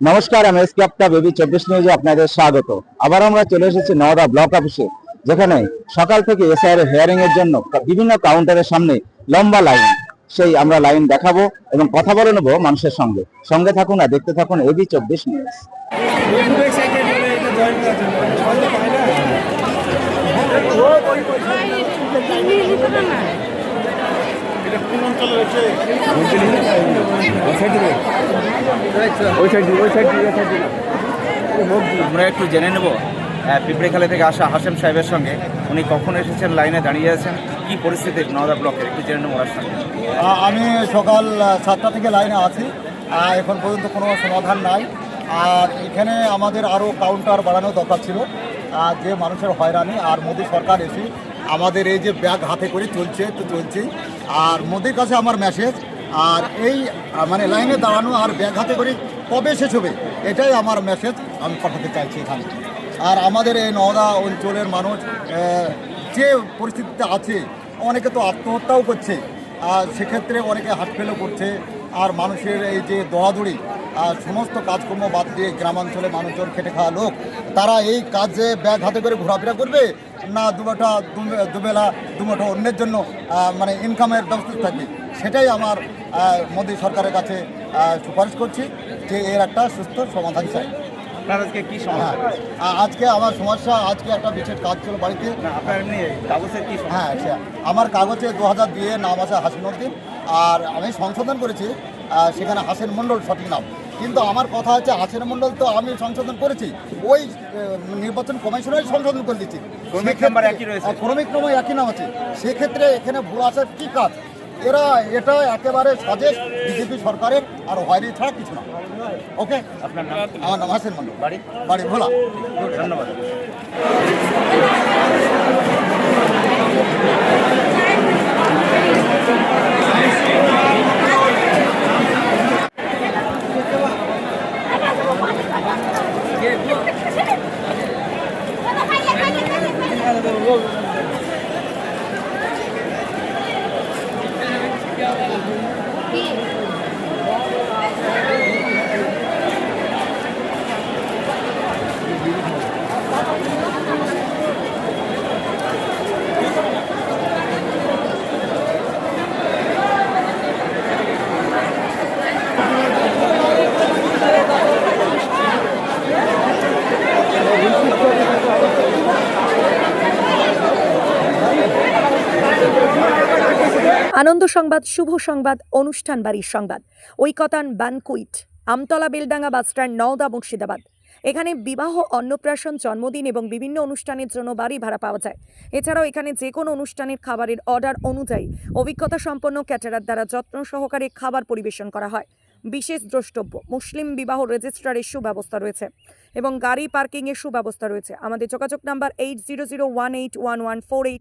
নমস্কার, আমি এসকে আপটা বেবি 24 নিউজে আপনাদের স্বাগত। আবার আমরা চলে এসেছি নওদা ব্লক অফিসে, যেখানে সকাল থেকে এসআইআর হিয়ারিং এর জন্য বিভিন্ন কাউন্টারের সামনে লম্বা লাইন। সেই আমরা লাইন দেখাবো এবং কথা বলে নেবো মানুষের সঙ্গে। সঙ্গে থাকুন আর দেখতে থাকুন এবি 24 নিউজ। আমরা একটু জেনে নেব পিঁপড়েখালি থেকে আসা হাশেম সাহেবের সঙ্গে। উনি কখন এসেছেন, লাইনে দাঁড়িয়ে আছেন, কি পরিস্থিতি নওদা ব্লকের একটু জেনে নেব ওনার সঙ্গে। আমি সকাল 7টা থেকে লাইনে আছি, এখন পর্যন্ত কোনো সমাধান নাই। আর এখানে আমাদের আরও কাউন্টার বাড়ানো দরকার ছিল। যে মানুষের হয়রানি, আর মোদী সরকার এসে আমাদের এই যে ব্যাগ হাতে করে চলছে তো চলছেই। আর মোদীর কাছে আমার মেসেজ, আর এই মানে লাইনে দাঁড়ানো আর ব্যাগ হাতে করে কবে শেষ হবে, এটাই আমার মেসেজ আমি পাঠাতে চাইছি এখানে। আর আমাদের এই নওদা অঞ্চলের মানুষ যে পরিস্থিতিতে আছে, অনেকে তো আত্মহত্যাও করছে, আর সেক্ষেত্রে অনেকে হার্ট ফেলও করছে। আর মানুষের এই যে দৌড়াদৌড়ি, আর সমস্ত কাজকর্ম বাদ দিয়ে গ্রামাঞ্চলে মানুষজন খেটে খাওয়া লোক, তারা এই কাজে ব্যাগ হাতে করে ঘোরাফেরা করবে না দুবেলা দুমুঠো অন্যের জন্য মানে ইনকামের ব্যবস্থা থাকবে। সেটাই আমার মোদী সরকারের কাছে সুপারিশ করছি যে এর একটা সুস্থ সমাধান চাই। আজকে কি সমস্যা? আজকে আমার সমস্যা, আজকে একটা বিশেষ কাজ ছিল বাড়িতে। আপনার এমনি কাগজের কি সমস্যা? হ্যাঁ, আমার কাগজে 2002 নাম আছে হাসিনুদ্দিন, আর আমি সংশোধন করেছি সেখানে হাসেন মণ্ডল সঠিক নাম। কিন্তু আমার কথা হচ্ছে হাসেন মণ্ডল তো আমি সংশোধন করেছি, ওই নির্বাচন কমিশনারই সংশোধন করে দিচ্ছি। ক্রমিক নাম্বার একই রয়েছে, ক্রমিক নামে একই নাম আছে। সেক্ষেত্রে এখানে ভুল আসার কী কাজ? এটা একেবারে সাজেশ বিজেপি সরকারের, আর হয়নি ছাড়া কিছু না। ওকে, আপনার নাম? আমার নাম হাসেন মণ্ডল, বাড়ি ভোলা। ধন্যবাদ। আনন্দ সংবাদ, শুভ সংবাদ, অনুষ্ঠান বাড়ির সংবাদ। ঐকতান ব্যানকুইট, আমতলা বেলডাঙ্গা বাসস্ট্যান্ড, নওদা, মুর্শিদাবাদ। এখানে বিবাহ, অন্নপ্রাশন, জন্মদিন এবং বিভিন্ন অনুষ্ঠানের জন্য বাড়ি ভাড়া পাওয়া যায়। এছাড়াও এখানে যে কোনো অনুষ্ঠানের খাবারের অর্ডার অনুযায়ী অভিজ্ঞতা সম্পন্ন ক্যাটারার দ্বারা যত্ন সহকারে খাবার পরিবেশন করা হয়। বিশেষ দ্রষ্টব্য, মুসলিম বিবাহ রেজিস্ট্রারের সুব্যবস্থা রয়েছে এবং গাড়ি পার্কিংয়ের সুব্যবস্থা রয়েছে। আমাদের যোগাযোগ নাম্বার 80018114